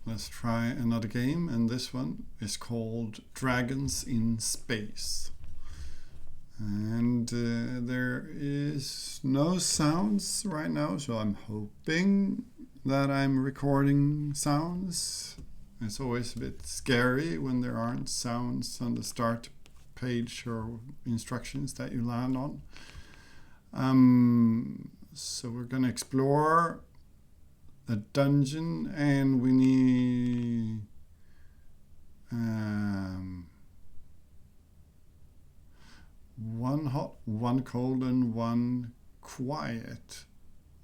let's try another game, and this one is called Dragons in Space. And there is no sounds right now, so I'm hoping that I'm recording sounds. It's always a bit scary when there aren't sounds on the start page or instructions that you land on. So we're going to explore a dungeon, and we need one hot, one cold, and one quiet.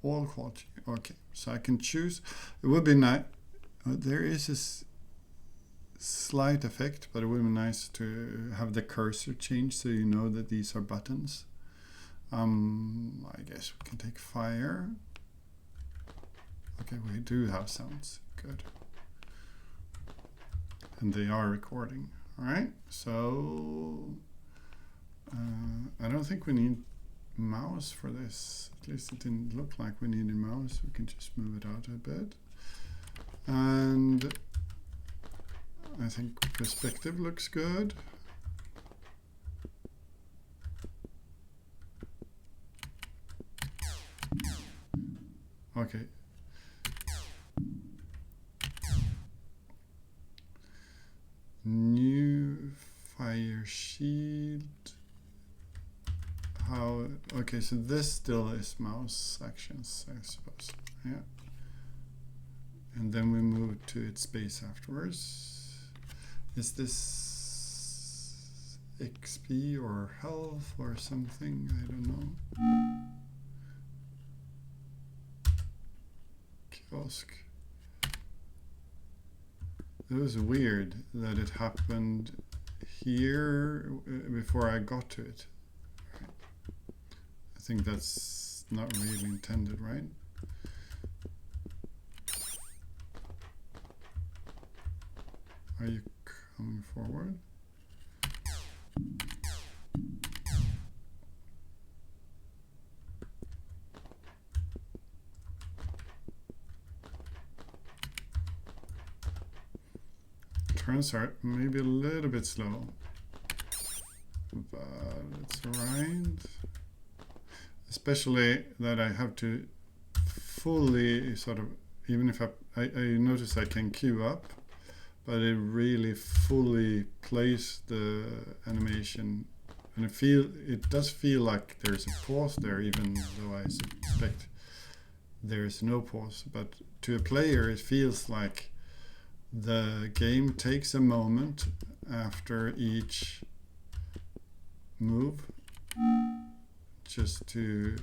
All quality. Okay, so I can choose. It would be nice. There is a slight effect, but it would be nice to have the cursor change so you know that these are buttons. I guess we can take fire. Okay, we do have sounds. Good. And they are recording. All right, so I don't think we need mouse for this. At least it didn't look like we needed mouse. We can just move it out a bit. And I think perspective looks good. Okay. New fire shield. How? Okay, so this still is mouse actions, I suppose. Yeah. And then we move to its base afterwards. Is this XP or health or something? I don't know. Kiosk. It was weird that it happened here before I got to it. I think that's not really intended, right? Are you coming forward? Turns out maybe a little bit slow, but it's alright. Especially that I have to fully sort of, even if I notice I can queue up, but it really fully plays the animation, and it does feel like there's a pause there, even though I suspect there's no pause. But to a player, it feels like the game takes a moment after each move just to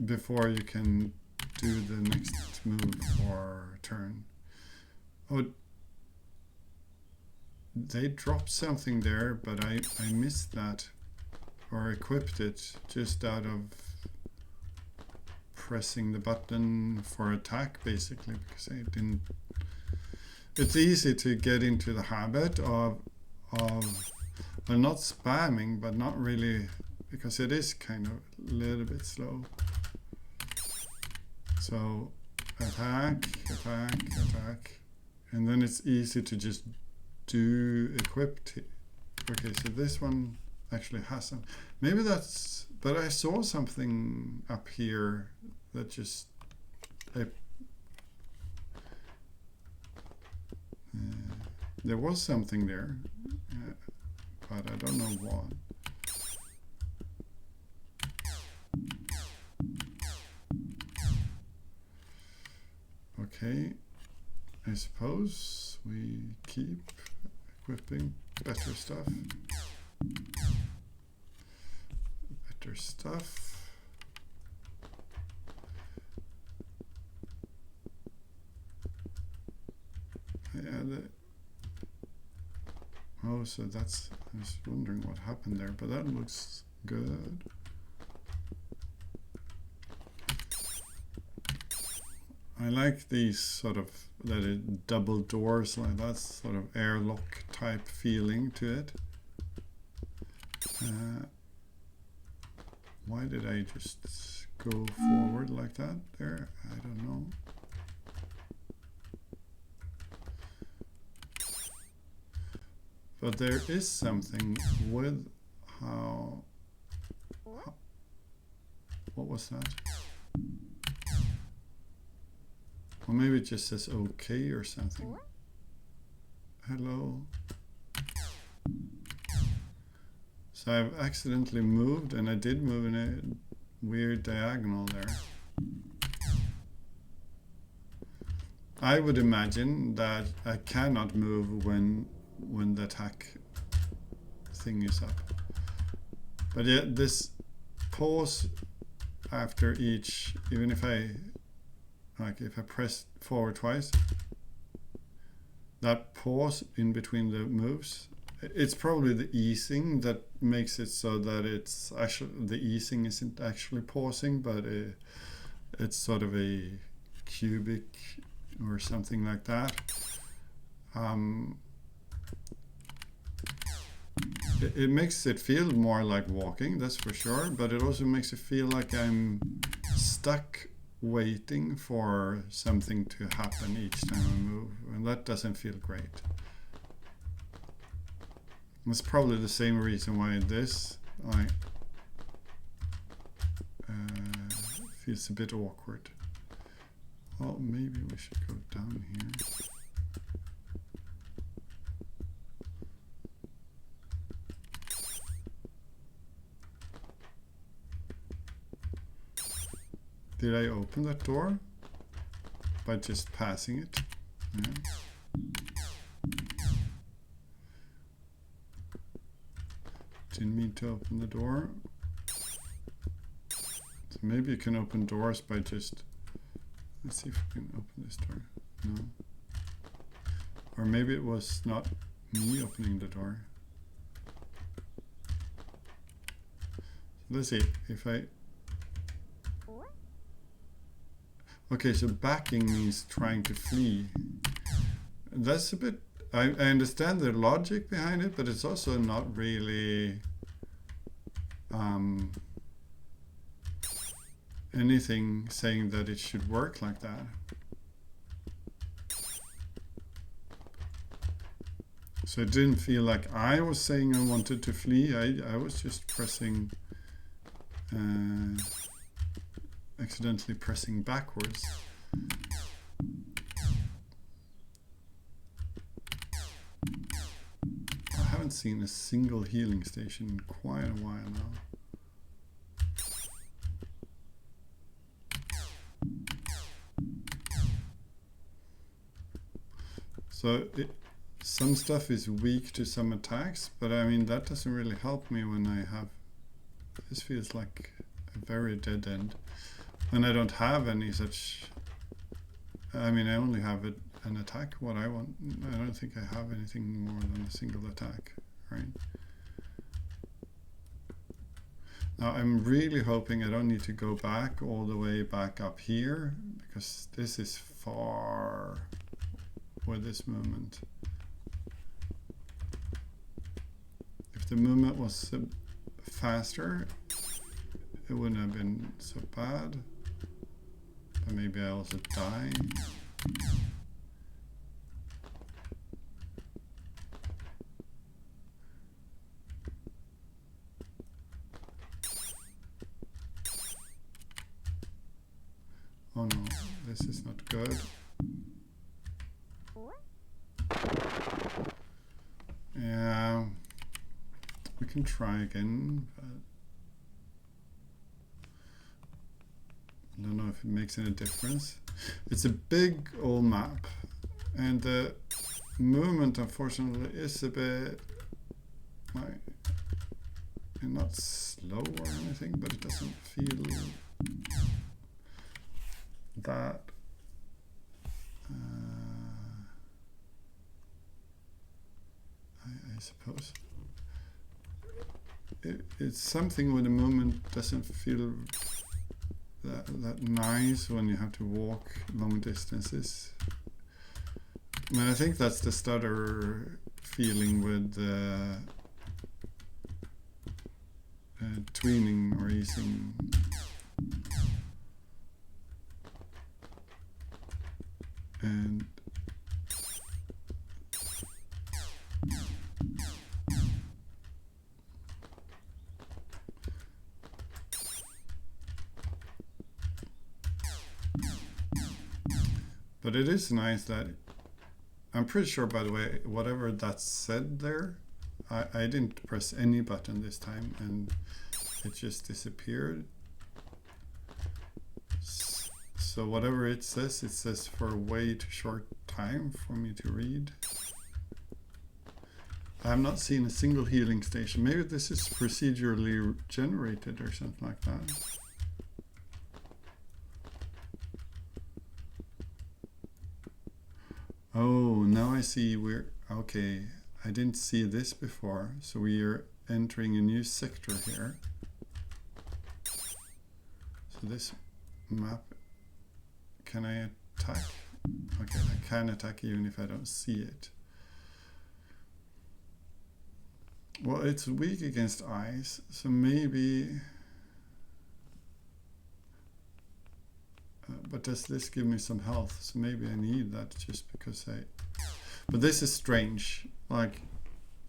before you can do the next move or turn. Oh, they dropped something there, but I missed that, or equipped it just out of pressing the button for attack, basically, because I didn't. It's easy to get into the habit of well, not spamming, but not really, because it is kind of a little bit slow. So attack, attack, attack, and then it's easy to just do equipped. Okay, so this one actually has some. Maybe that's. But I saw something up here that just. There was something there, but I don't know what. Okay, I suppose we keep equipping better stuff. Better stuff. Yeah, oh, so that's, I was wondering what happened there, but that looks good. I like these sort of, that it double doors, like that sort of airlock type feeling to it. Why did I just go forward? forward like that there. I don't know. But there is something with how what was that? Or maybe it just says okay or something. Hello. So I've accidentally moved, and I did move in a weird diagonal there. I would imagine that I cannot move when the attack thing is up. But yet this pause after each, even if I press forward twice, that pause in between the moves, it's probably the easing that makes it so that it's actually, the easing isn't actually pausing, but it's sort of a cubic or something like that. It makes it feel more like walking, that's for sure, but it also makes it feel like I'm stuck waiting for something to happen each time I move, and that doesn't feel great. It's probably the same reason why this feels a bit awkward. Well, maybe we should go down here. Did I open that door by just passing it? Yeah. Didn't mean to open the door. So maybe you can open doors by just... Let's see if we can open this door. No. Or maybe it was not me opening the door. So let's see if I... Okay, so backing means trying to flee. That's a bit... I understand the logic behind it, but it's also not really anything saying that it should work like that. So it didn't feel like I was saying I wanted to flee. I was just pressing... accidentally pressing backwards. I haven't seen a single healing station in quite a while now. So some stuff is weak to some attacks, but I mean that doesn't really help me when I have... This feels like a very dead end. And I don't have any such... I mean, I only have an attack, what I want. I don't think I have anything more than a single attack, right? Now, I'm really hoping I don't need to go back all the way back up here, because this is far with this movement. If the movement was faster, it wouldn't have been so bad. But maybe I also die. Oh no, this is not good. Yeah, we can try again, but I don't know if it makes any difference. It's a big old map, and the movement unfortunately is a bit like, not slow or anything, but it doesn't feel that I suppose it's something where the movement doesn't feel that nice when you have to walk long distances. I mean, I think that's the stutter feeling with tweening or easing. And but it is nice that I'm pretty sure, by the way, whatever that said there, I didn't press any button this time and it just disappeared. So whatever it says for a way too short time for me to read. I have not seen a single healing station. Maybe this is procedurally generated or something like that. Oh, now I see we're okay. I didn't see this before, so we are entering a new sector here. So this map, can I attack? Okay, I can attack even if I don't see it. Well, it's weak against ice, so maybe... but does this give me some health? So maybe I need that just because I... But this is strange. Like,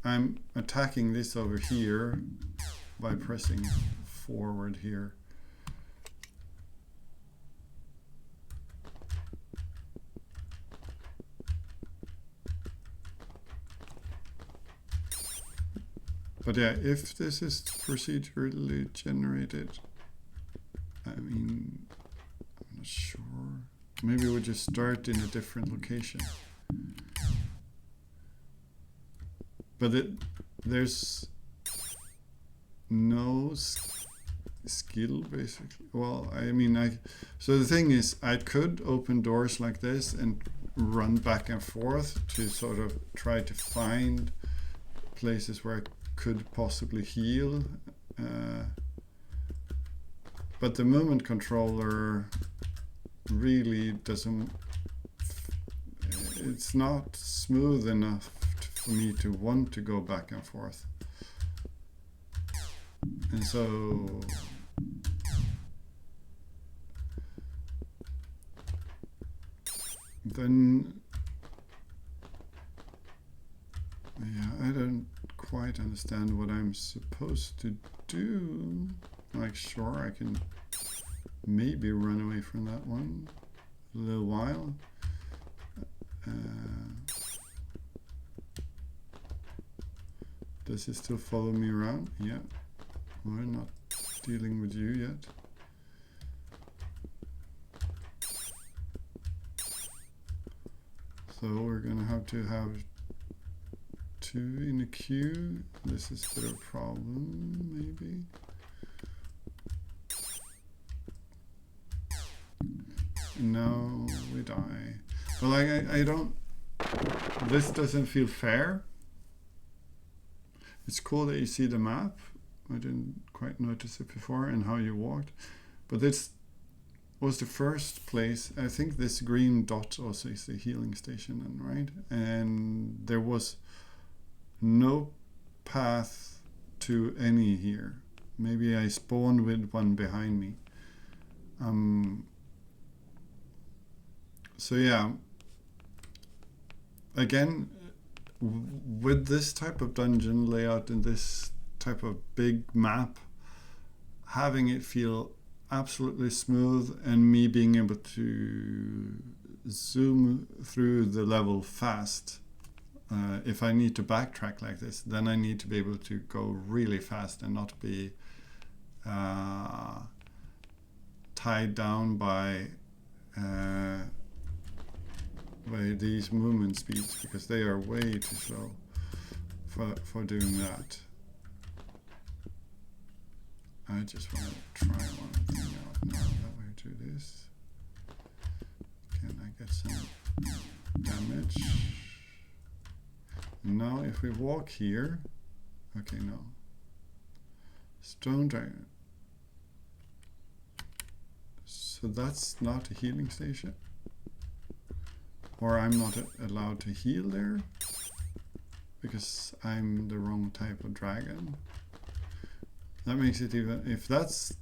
I'm attacking this over here by pressing forward here. But yeah, if this is procedurally generated, I mean, I'm not sure. Maybe we'll just start in a different location. But there's no skill, basically. Well, I mean, so the thing is, I could open doors like this and run back and forth to sort of try to find places where I could possibly heal. But the movement controller really doesn't... It's not smooth enough for me to want to go back and forth. And so then, yeah, I don't quite understand what I'm supposed to do. Like, sure, I can maybe run away from that one a little while. Does it still follow me around? Yeah. We're not dealing with you yet. So we're gonna have to have two in a queue. This is a bit of a problem, maybe. No, we die. But like, I don't... This doesn't feel fair. It's cool that you see the map. I didn't quite notice it before and how you walked. But this was the first place. I think this green dot also is the healing station, right? And there was no path to any here. Maybe I spawned with one behind me. So yeah, again, with this type of dungeon layout and this type of big map, having it feel absolutely smooth and me being able to zoom through the level fast. If I need to backtrack like this, then I need to be able to go really fast and not be tied down by these movement speeds, because they are way too slow for doing that. I just want to try one thing out now that we do this. Can I get some damage? Now if we walk here, okay, no. Stone Dragon. So that's not a healing station? Or I'm not allowed to heal there? Because I'm the wrong type of dragon? That makes it even, if that's,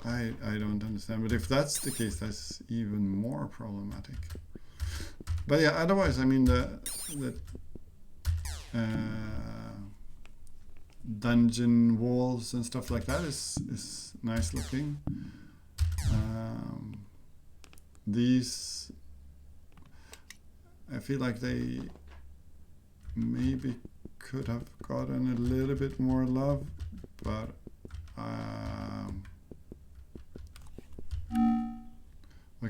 I don't understand, but if that's the case, that's even more problematic. But yeah, otherwise, I mean the uh, dungeon walls and stuff like that is nice looking. These, I feel like they maybe could have gotten a little bit more love, but I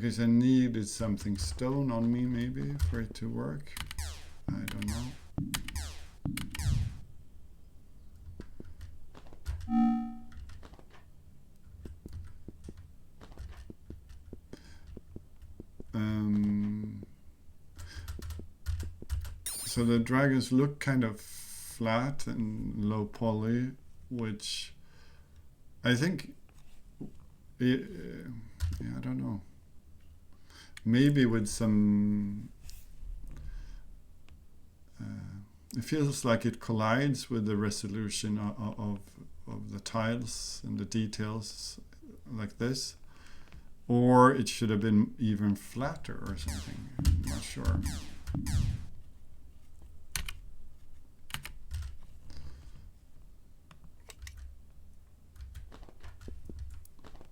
guess I needed something stone on me maybe for it to work. I don't know. So the dragons look kind of flat and low poly, which I think, yeah, I don't know. Maybe with some, it feels like it collides with the resolution of the tiles and the details like this, or it should have been even flatter or something. I'm not sure.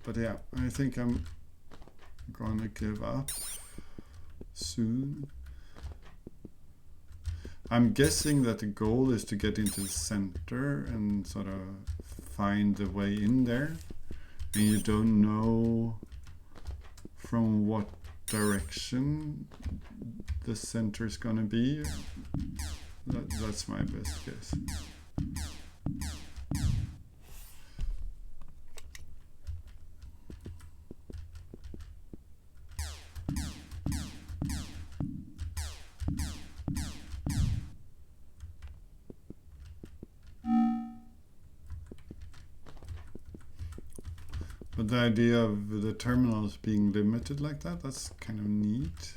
But yeah, I think I'm gonna give up soon. I'm guessing that the goal is to get into the center and sort of find the way in there, and you don't know from what direction the center is gonna be. That's my best guess. But the idea of the terminals being limited like that, that's kind of neat.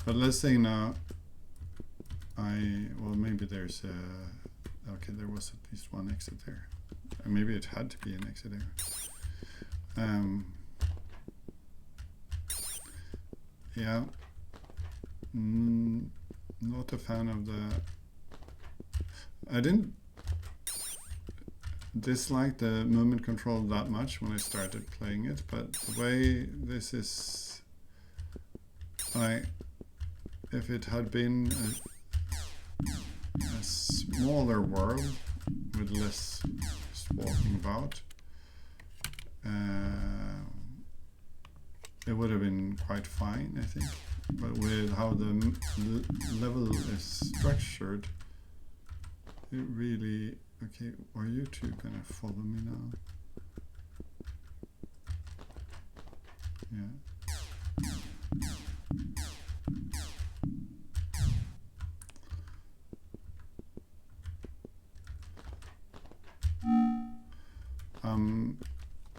But let's say now well, maybe there's okay, there was at least one exit there. Maybe it had to be an exit there. Yeah. Not a fan of the... I didn't dislike the movement control that much when I started playing it, but the way this is, if it had been a smaller world with less just walking about, it would have been quite fine, I think. But with how the level is structured, it really... Okay, are you two gonna follow me now? Yeah.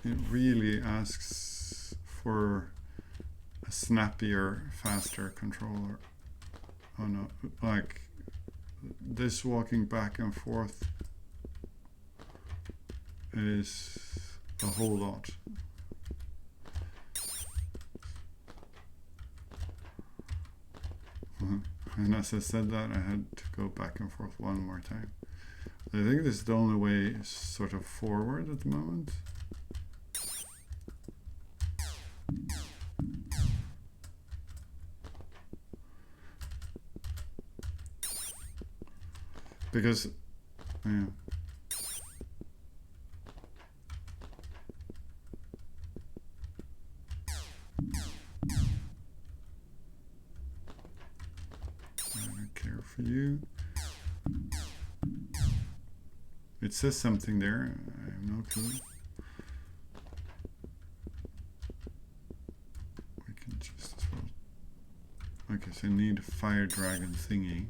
It really asks for a snappier, faster controller. Oh no, like this walking back and forth is a whole lot. And as I said that, I had to go back and forth one more time. I think this is the only way sort of forward at the moment. Because, yeah. I don't care for you. It says something there, I have no clue. We can just as well. Okay, so I need a fire dragon thingy.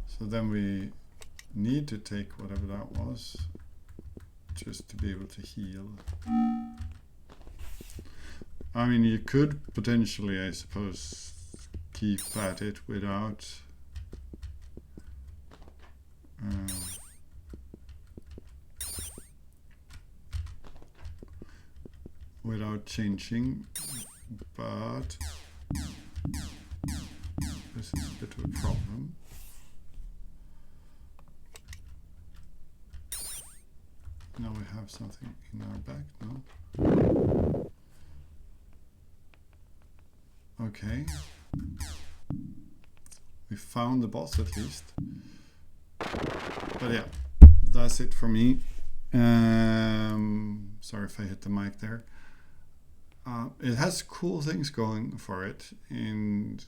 So then we need to take whatever that was, just to be able to heal. I mean, you could potentially, I suppose, keep at it without without changing, but this is a bit of a problem. Now we have something in our back, no? Okay. We found the boss at least. But yeah, that's it for me. Sorry if I hit the mic there. It has cool things going for it, and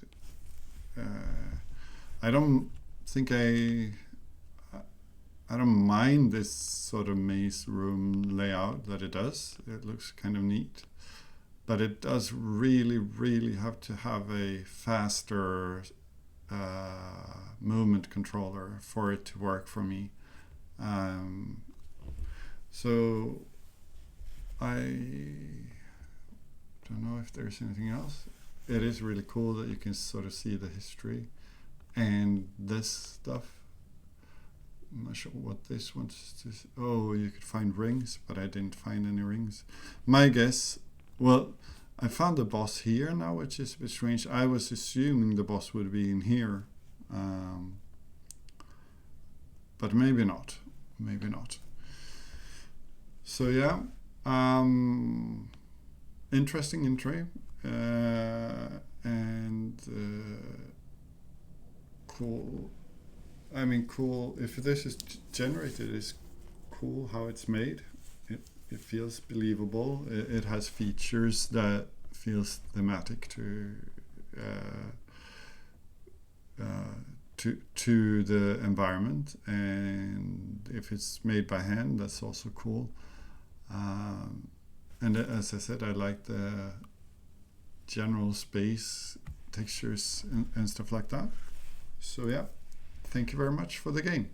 I don't think I don't mind this sort of maze room layout that it does. It looks kind of neat, but it does really have to have a faster movement controller for it to work for me. So I don't know if there's anything else. It is really cool that you can sort of see the history and this stuff. I'm not sure what this wants to. Oh, you could find rings, but I didn't find any rings. My guess, well, I found the boss here now, which is a bit strange. I was assuming the boss would be in here, but maybe not. Maybe not. So yeah, interesting entry, and cool. I mean, cool. If this is generated, it's cool how it's made. It feels believable. It has features that feels thematic to the environment, and if it's made by hand, that's also cool. And as I said, I like the general space textures and stuff like that. So yeah, thank you very much for the game.